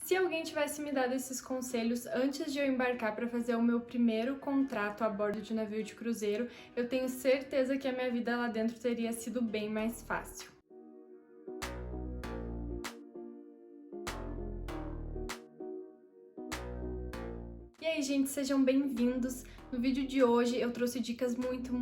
Se alguém tivesse me dado esses conselhos antes de eu embarcar para fazer o meu primeiro contrato a bordo de navio de cruzeiro, eu tenho certeza que a minha vida lá dentro teria sido bem mais fácil. E aí, gente, sejam bem-vindos! No vídeo de hoje eu trouxe dicas muito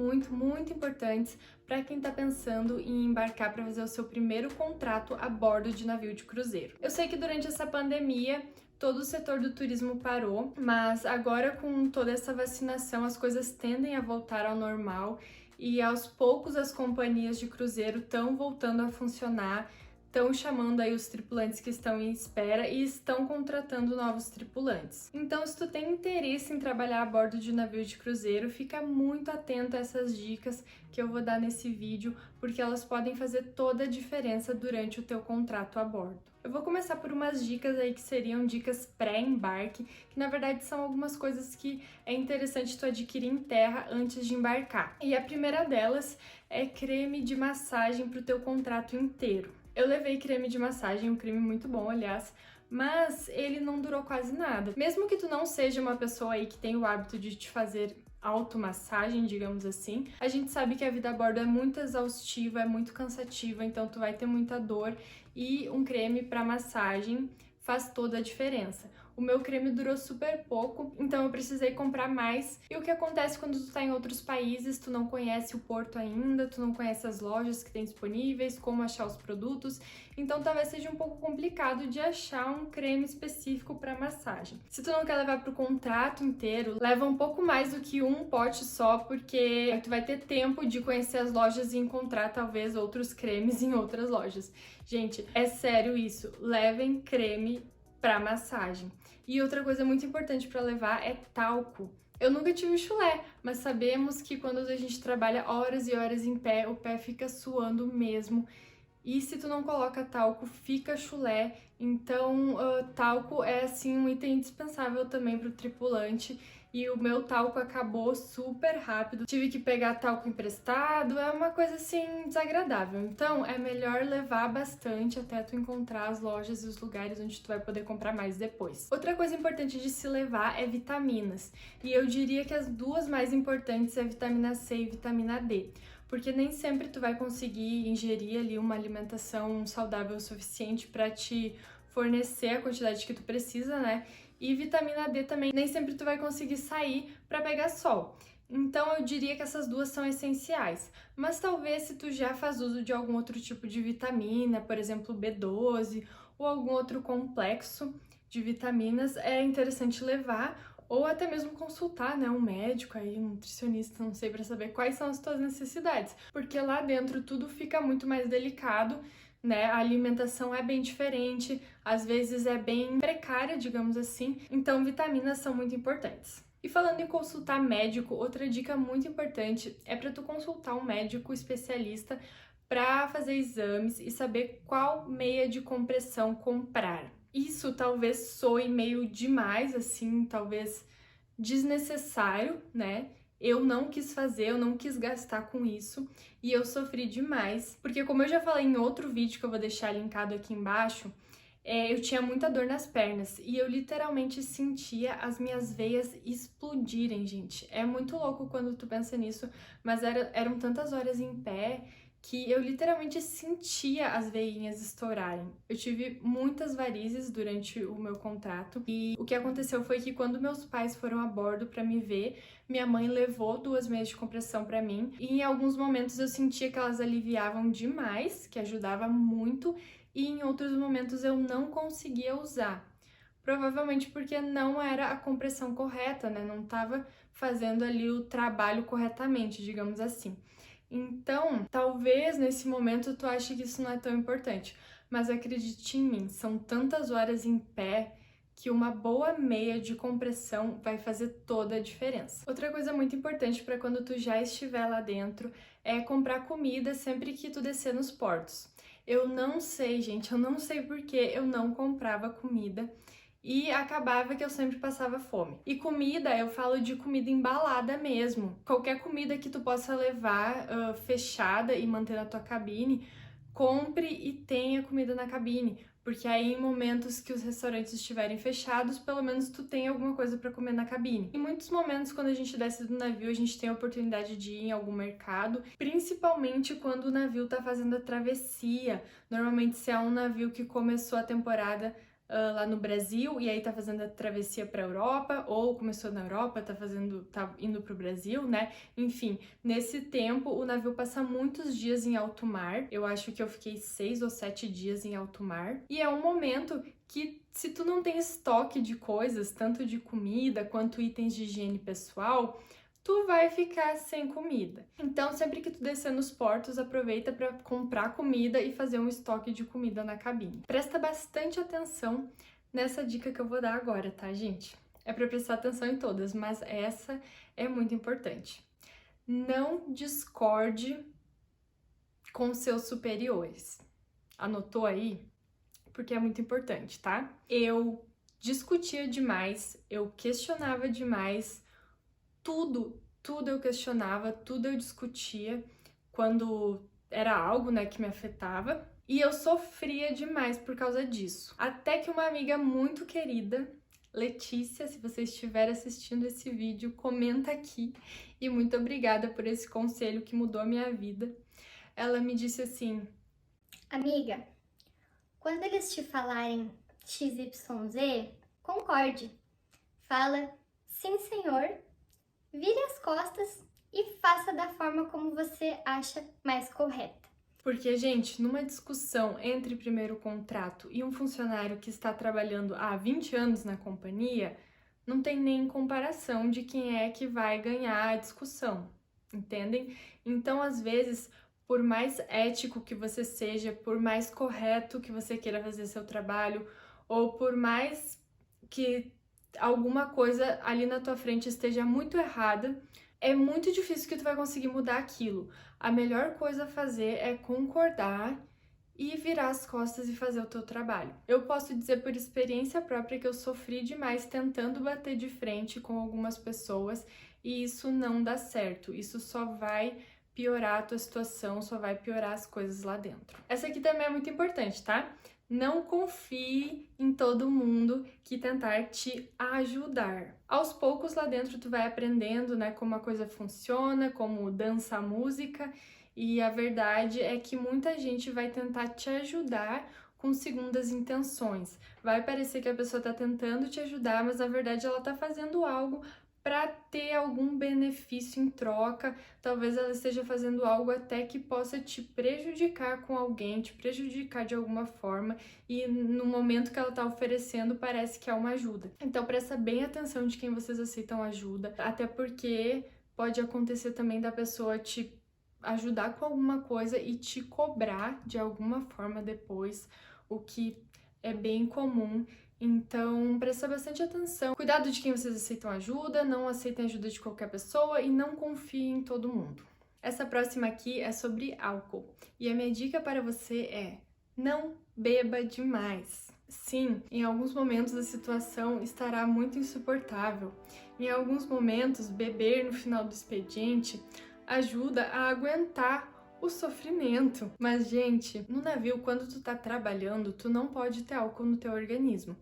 importantes para quem está pensando em embarcar para fazer o seu primeiro contrato a bordo de navio de cruzeiro. Eu sei que durante essa pandemia todo o setor do turismo parou, mas agora com toda essa vacinação as coisas tendem a voltar ao normal e aos poucos as companhias de cruzeiro estão voltando a funcionar. Estão chamando aí os tripulantes que estão em espera e estão contratando novos tripulantes. Então, se tu tem interesse em trabalhar a bordo de navio de cruzeiro, fica muito atento a essas dicas que eu vou dar nesse vídeo, porque elas podem fazer toda a diferença durante o teu contrato a bordo. Eu vou começar por umas dicas aí que seriam dicas pré-embarque, que na verdade são algumas coisas que é interessante tu adquirir em terra antes de embarcar. E a primeira delas é creme de massagem para o teu contrato inteiro. Eu levei creme de massagem, um creme muito bom, aliás, mas ele não durou quase nada. Mesmo que tu não seja uma pessoa aí que tem o hábito de te fazer automassagem, digamos assim, a gente sabe que a vida a bordo é muito exaustiva, é muito cansativa, então tu vai ter muita dor e um creme para massagem faz toda a diferença. O meu creme durou super pouco, então eu precisei comprar mais. E o que acontece quando tu tá em outros países, tu não conhece o porto ainda, tu não conhece as lojas que tem disponíveis, como achar os produtos, então talvez seja um pouco complicado de achar um creme específico para massagem. Se tu não quer levar pro contrato inteiro, leva um pouco mais do que um pote só, porque tu vai ter tempo de conhecer as lojas e encontrar talvez outros cremes em outras lojas. Gente, é sério isso, levem creme para massagem. E outra coisa muito importante para levar é talco. Eu nunca tive chulé, mas sabemos que quando a gente trabalha horas e horas em pé, o pé fica suando mesmo. E se tu não coloca talco, fica chulé. Então, talco é assim um item indispensável também para o tripulante. E o meu talco acabou super rápido. Tive que pegar talco emprestado, é uma coisa assim desagradável. Então, é melhor levar bastante até tu encontrar as lojas e os lugares onde tu vai poder comprar mais depois. Outra coisa importante de se levar é vitaminas. E eu diria que as duas mais importantes é vitamina C e vitamina D. Porque nem sempre tu vai conseguir ingerir ali uma alimentação saudável o suficiente para te fornecer a quantidade que tu precisa, né? E vitamina D também, nem sempre tu vai conseguir sair para pegar sol. Então eu diria que essas duas são essenciais. Mas talvez se tu já faz uso de algum outro tipo de vitamina, por exemplo B12 ou algum outro complexo de vitaminas, é interessante levar ou até mesmo consultar, né, um médico aí, um nutricionista, não sei, para saber quais são as tuas necessidades, porque lá dentro tudo fica muito mais delicado, né? A alimentação é bem diferente, às vezes é bem precária, digamos assim, então vitaminas são muito importantes. E falando em consultar médico, outra dica muito importante é para tu consultar um médico especialista para fazer exames e saber qual meia de compressão comprar. Isso talvez soe meio demais, assim, talvez desnecessário, né? Eu não quis fazer, eu não quis gastar com isso e eu sofri demais, porque como eu já falei em outro vídeo que eu vou deixar linkado aqui embaixo, eu tinha muita dor nas pernas e eu literalmente sentia as minhas veias explodirem, gente. É muito louco quando tu pensa nisso, mas eram tantas horas em pé que eu literalmente sentia as veinhas estourarem. Eu tive muitas varizes durante o meu contrato e o que aconteceu foi que quando meus pais foram a bordo para me ver, minha mãe levou 2 meias de compressão para mim e em alguns momentos eu sentia que elas aliviavam demais, que ajudava muito, e em outros momentos eu não conseguia usar. Provavelmente porque não era a compressão correta, né? Não estava fazendo ali o trabalho corretamente, digamos assim. Então, talvez nesse momento tu ache que isso não é tão importante, mas acredite em mim, são tantas horas em pé que uma boa meia de compressão vai fazer toda a diferença. Outra coisa muito importante para quando tu já estiver lá dentro é comprar comida sempre que tu descer nos portos. Eu não sei, gente, eu não sei porque eu não comprava comida e acabava que eu sempre passava fome. E comida, eu falo de comida embalada mesmo. Qualquer comida que tu possa levar fechada e manter na tua cabine, compre e tenha comida na cabine, porque aí em momentos que os restaurantes estiverem fechados, pelo menos tu tem alguma coisa para comer na cabine. Em muitos momentos, quando a gente desce do navio, a gente tem a oportunidade de ir em algum mercado, principalmente quando o navio tá fazendo a travessia. Normalmente, se é um navio que começou a temporada lá no Brasil e aí tá fazendo a travessia para Europa, ou começou na Europa, tá indo pro Brasil, né? Enfim, nesse tempo o navio passa muitos dias em alto mar. Eu acho que eu fiquei 6 ou 7 dias em alto mar. E é um momento que, se tu não tem estoque de coisas, tanto de comida quanto itens de higiene pessoal, tu vai ficar sem comida. Então, sempre que tu descer nos portos, aproveita para comprar comida e fazer um estoque de comida na cabine. Presta bastante atenção nessa dica que eu vou dar agora, tá, gente? É para prestar atenção em todas, mas essa é muito importante. Não discorde com seus superiores. Anotou aí? Porque é muito importante, tá? Eu discutia demais, eu questionava demais, tudo eu questionava, tudo eu discutia quando era algo, né, que me afetava. E eu sofria demais por causa disso. Até que uma amiga muito querida, Letícia, se você estiver assistindo esse vídeo, comenta aqui. E muito obrigada por esse conselho que mudou a minha vida. Ela me disse assim: amiga, quando eles te falarem XYZ, concorde. Fala, sim senhor, vire as costas e faça da forma como você acha mais correta. Porque, gente, numa discussão entre primeiro contrato e um funcionário que está trabalhando há 20 anos na companhia, não tem nem comparação de quem é que vai ganhar a discussão, entendem? Então, às vezes, por mais ético que você seja, por mais correto que você queira fazer seu trabalho, ou por mais que alguma coisa ali na tua frente esteja muito errada, é muito difícil que tu vai conseguir mudar aquilo. A melhor coisa a fazer é concordar e virar as costas e fazer o teu trabalho. Eu posso dizer por experiência própria que eu sofri demais tentando bater de frente com algumas pessoas e isso não dá certo. Isso só vai piorar a tua situação, só vai piorar as coisas lá dentro. Essa aqui também é muito importante, tá? Não confie em todo mundo que tentar te ajudar. Aos poucos lá dentro tu vai aprendendo, né, como a coisa funciona, como dança a música, e a verdade é que muita gente vai tentar te ajudar com segundas intenções. Vai parecer que a pessoa tá tentando te ajudar, mas na verdade ela tá fazendo algo para ter algum benefício em troca. Talvez ela esteja fazendo algo até que possa te prejudicar com alguém, te prejudicar de alguma forma, e no momento que ela está oferecendo parece que é uma ajuda. Então presta bem atenção de quem vocês aceitam ajuda, até porque pode acontecer também da pessoa te ajudar com alguma coisa e te cobrar de alguma forma depois, o que é bem comum. Então, presta bastante atenção. Cuidado de quem vocês aceitam ajuda, não aceitem ajuda de qualquer pessoa e não confiem em todo mundo. Essa próxima aqui é sobre álcool. E a minha dica para você é: não beba demais. Sim, em alguns momentos a situação estará muito insuportável. Em alguns momentos, beber no final do expediente ajuda a aguentar o sofrimento. Mas, gente, no navio, quando tu tá trabalhando, tu não pode ter álcool no teu organismo.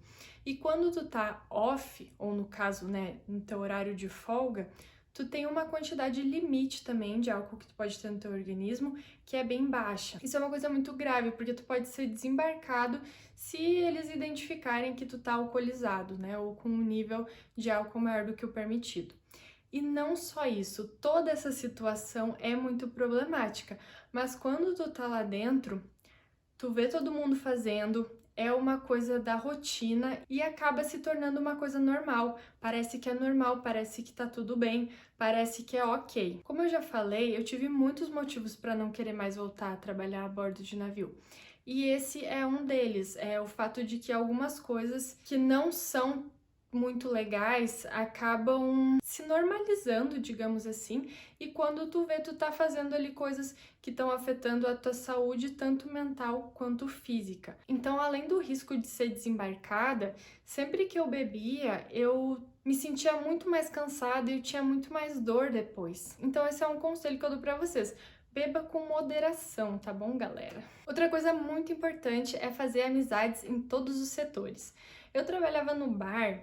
E quando tu tá off, ou no caso, né, no teu horário de folga, tu tem uma quantidade limite também de álcool que tu pode ter no teu organismo, que é bem baixa. Isso é uma coisa muito grave, porque tu pode ser desembarcado se eles identificarem que tu tá alcoolizado, né, ou com um nível de álcool maior do que o permitido. E não só isso, toda essa situação é muito problemática, mas quando tu tá lá dentro, tu vê todo mundo fazendo, é uma coisa da rotina e acaba se tornando uma coisa normal. Parece que é normal, parece que tá tudo bem, parece que é ok. Como eu já falei, eu tive muitos motivos para não querer mais voltar a trabalhar a bordo de navio. E esse é um deles, é o fato de que algumas coisas que não são muito legais acabam se normalizando, digamos assim, e quando tu vê, tu tá fazendo ali coisas que estão afetando a tua saúde, tanto mental quanto física. Então, além do risco de ser desembarcada, sempre que eu bebia, eu me sentia muito mais cansada e eu tinha muito mais dor depois. Então, esse é um conselho que eu dou pra vocês. beba com moderação, tá bom, galera? Outra coisa muito importante é fazer amizades em todos os setores. Eu trabalhava no bar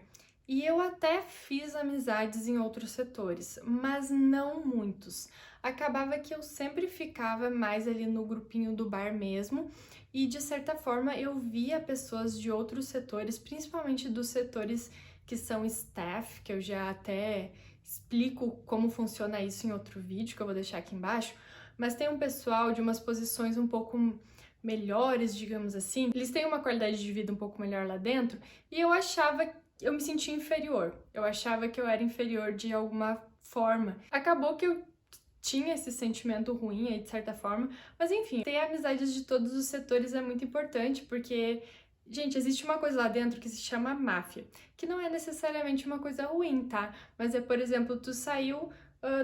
e eu até fiz amizades em outros setores, mas não muitos. Acabava que eu sempre ficava mais ali no grupinho do bar mesmo, e de certa forma eu via pessoas de outros setores, principalmente dos setores que são staff, que eu já até explico como funciona isso em outro vídeo que eu vou deixar aqui embaixo, mas tem um pessoal de umas posições um pouco melhores, digamos assim, eles têm uma qualidade de vida um pouco melhor lá dentro, e eu me sentia inferior, eu achava que eu era inferior de alguma forma. Acabou que eu tinha esse sentimento ruim aí, de certa forma, mas enfim, ter amizades de todos os setores é muito importante, porque, gente, existe uma coisa lá dentro que se chama máfia, que não é necessariamente uma coisa ruim, tá? Mas é, por exemplo, tu saiu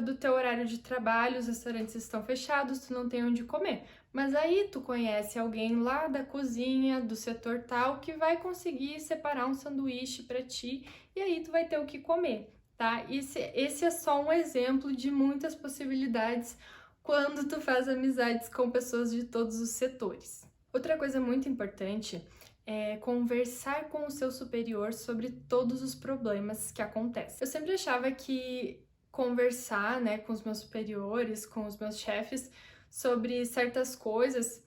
do teu horário de trabalho, os restaurantes estão fechados, tu não tem onde comer. Mas aí tu conhece alguém lá da cozinha, do setor tal, que vai conseguir separar um sanduíche para ti, e aí tu vai ter o que comer. Tá? Esse é só um exemplo de muitas possibilidades quando tu faz amizades com pessoas de todos os setores. Outra coisa muito importante é conversar com o seu superior sobre todos os problemas que acontecem. Eu sempre achava que conversar, né, com os meus superiores, com os meus chefes, sobre certas coisas,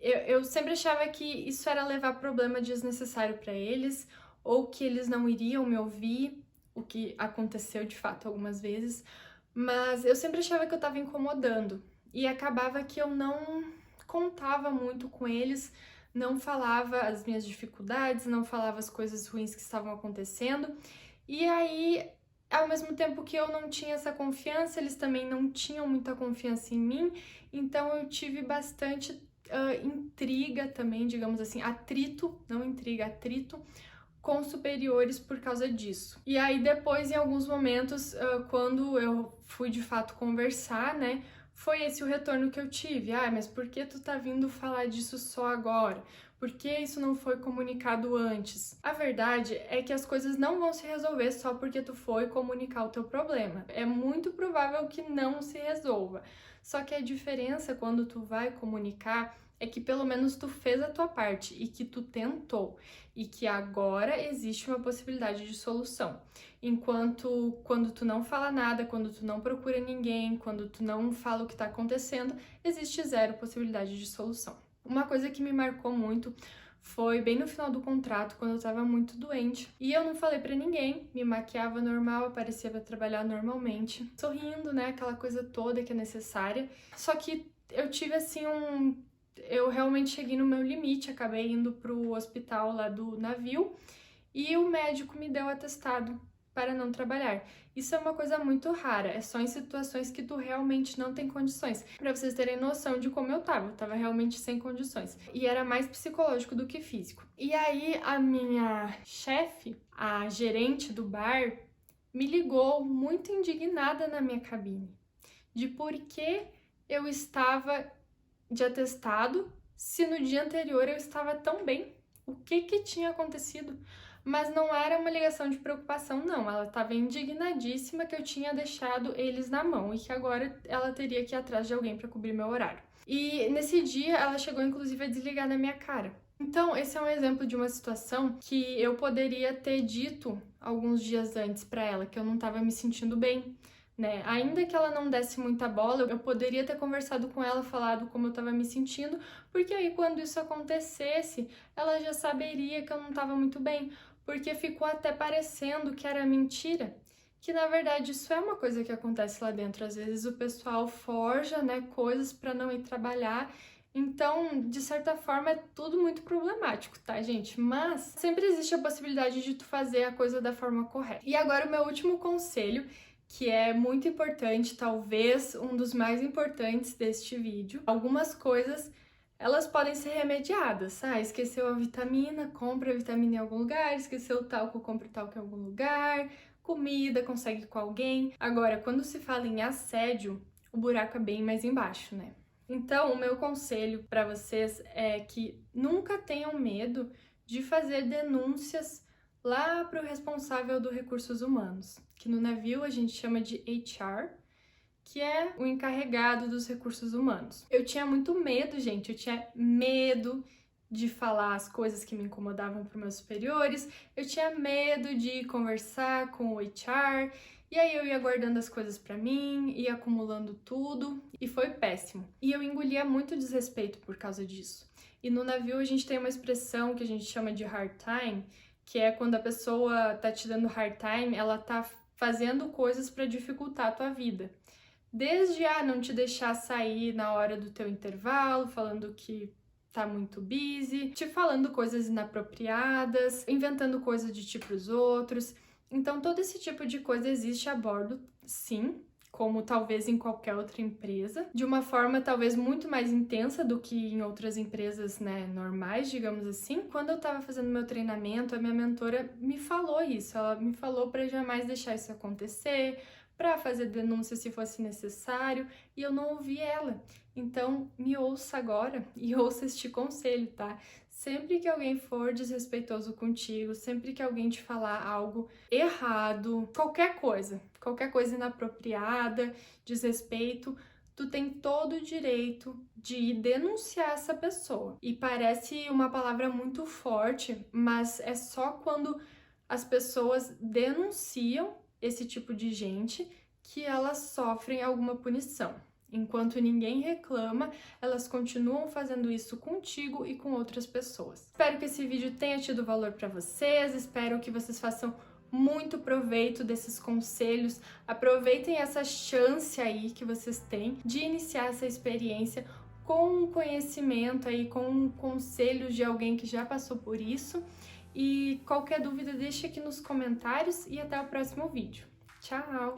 eu sempre achava que isso era levar problema desnecessário para eles, ou que eles não iriam me ouvir, o que aconteceu de fato algumas vezes, mas eu sempre achava que eu estava incomodando e acabava que eu não contava muito com eles, não falava as minhas dificuldades, não falava as coisas ruins que estavam acontecendo, e aí, ao mesmo tempo que eu não tinha essa confiança, eles também não tinham muita confiança em mim, então eu tive bastante intriga também, digamos assim, atrito, não intriga, atrito, com superiores por causa disso. E aí depois, em alguns momentos, quando eu fui de fato conversar, né, foi esse o retorno que eu tive. Ah, mas por que tu tá vindo falar disso só agora? Por que isso não foi comunicado antes? A verdade é que as coisas não vão se resolver só porque tu foi comunicar o teu problema. É muito provável que não se resolva. Só que a diferença quando tu vai comunicar é que pelo menos tu fez a tua parte e que tu tentou e que agora existe uma possibilidade de solução. Enquanto quando tu não fala nada, quando tu não procura ninguém, quando tu não fala o que tá acontecendo, existe zero possibilidade de solução. Uma coisa que me marcou muito foi bem no final do contrato, quando eu tava muito doente. E eu não falei pra ninguém, me maquiava normal, aparecia pra trabalhar normalmente, sorrindo, né, aquela coisa toda que é necessária. Só que eu tive assim eu realmente cheguei no meu limite, acabei indo pro hospital lá do navio e o médico me deu atestado para não trabalhar. Isso é uma coisa muito rara, é só em situações que tu realmente não tem condições. Para vocês terem noção de como eu tava realmente sem condições. E era mais psicológico do que físico. E aí a minha chefe, a gerente do bar, me ligou muito indignada na minha cabine de por que eu estava de atestado se no dia anterior eu estava tão bem. O que tinha acontecido? Mas não era uma ligação de preocupação, não. Ela estava indignadíssima que eu tinha deixado eles na mão e que agora ela teria que ir atrás de alguém para cobrir meu horário. E nesse dia ela chegou inclusive a desligar na minha cara. Então, esse é um exemplo de uma situação que eu poderia ter dito alguns dias antes para ela que eu não estava me sentindo bem, né? Ainda que ela não desse muita bola, eu poderia ter conversado com ela, falado como eu estava me sentindo, porque aí quando isso acontecesse, ela já saberia que eu não estava muito bem, porque ficou até parecendo que era mentira, que na verdade isso é uma coisa que acontece lá dentro. Às vezes o pessoal forja, né, coisas para não ir trabalhar. Então, de certa forma, é tudo muito problemático, tá, gente? Mas sempre existe a possibilidade de tu fazer a coisa da forma correta. E agora o meu último conselho, que é muito importante, talvez um dos mais importantes deste vídeo. Algumas coisas, elas podem ser remediadas. Ah, esqueceu a vitamina, compra a vitamina em algum lugar, esqueceu o talco, compra o talco em algum lugar, comida, consegue com alguém. Agora, quando se fala em assédio, o buraco é bem mais embaixo, né? Então, o meu conselho para vocês é que nunca tenham medo de fazer denúncias lá para o responsável do recursos humanos, que no navio a gente chama de HR, que é o encarregado dos recursos humanos. Eu tinha muito medo, gente, eu tinha medo de falar as coisas que me incomodavam para meus superiores, eu tinha medo de conversar com o HR, e aí eu ia guardando as coisas para mim, ia acumulando tudo, e foi péssimo. E eu engolia muito desrespeito por causa disso. E no navio a gente tem uma expressão que a gente chama de hard time, que é quando a pessoa tá te dando hard time, ela tá fazendo coisas para dificultar a tua vida. Desde não te deixar sair na hora do teu intervalo, falando que tá muito busy, te falando coisas inapropriadas, inventando coisas de ti pros outros. Então, todo esse tipo de coisa existe a bordo, sim, como talvez em qualquer outra empresa, de uma forma talvez muito mais intensa do que em outras empresas, né, normais, digamos assim. Quando eu tava fazendo meu treinamento, a minha mentora me falou isso, ela me falou para jamais deixar isso acontecer, para fazer denúncia se fosse necessário, e eu não ouvi ela. Então, me ouça agora e ouça este conselho, tá? Sempre que alguém for desrespeitoso contigo, sempre que alguém te falar algo errado, qualquer coisa inapropriada, desrespeito, tu tem todo o direito de ir denunciar essa pessoa. E parece uma palavra muito forte, mas é só quando as pessoas denunciam esse tipo de gente que elas sofrem alguma punição. Enquanto ninguém reclama, elas continuam fazendo isso contigo e com outras pessoas. Espero que esse vídeo tenha tido valor para vocês, espero que vocês façam muito proveito desses conselhos, aproveitem essa chance aí que vocês têm de iniciar essa experiência com conhecimento aí, com conselhos de alguém que já passou por isso. E qualquer dúvida deixa aqui nos comentários e até o próximo vídeo. Tchau!